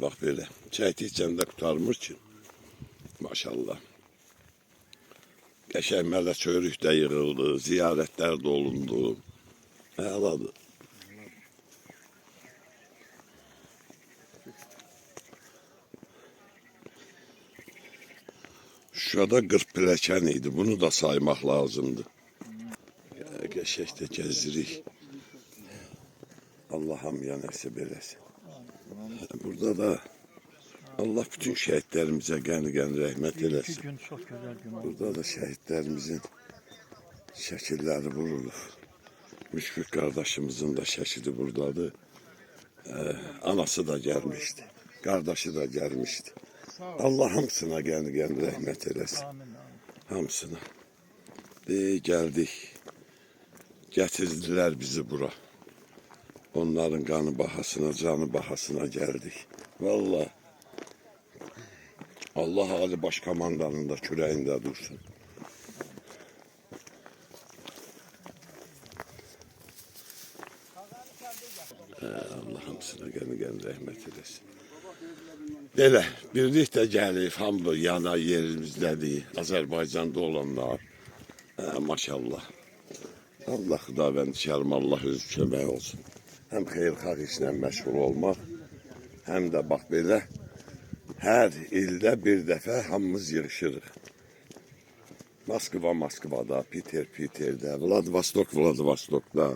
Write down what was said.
Bak böyle. Çaytı içəndə qurtarmır ki. Maşallah. Qəşənglərlə çörükdə yığıldı, ziyarətlər də olundu. Əladır. Şurada 40 pilləkən idi. Bunu da saymaq lazımdı. Qəşəkdə gəzirik. Allah hamıya nəsib eləsin. Burada da Allah bütün şəhidlərimizə qəni-qəni rəhmət eləsin. Burada da şəhidlərimizin şəkilləri vurulur. Müşfiq qardaşımızın da şəkili buradadır. Anası da gəlmişdi. Qardaşı da gəlmişdi. Allah hamısına qəni-qəni rəhmət eləsin. Hamısına. Gəldik. Gətirdilər bizi bura. Onların qanı bahasına, canı bahasına gəldik. Vallahi Allah Ali Başkomandanın da kürəyində dursun. Allah hamısına qəni-qəni rəhmət eləsin. Belə, birlikdə gəlib, hamı yana yerimizdədir. Azərbaycanda olanlar. Maşallah. Allah xudavənd şərm, Allah özü kömək olsun. Həm xeyirxah işlə məşğul olmaq, həm də bax belə, hər ildə bir dəfə hamımız yığışırıq. Moskvada, Peterdə, Vladivostokda,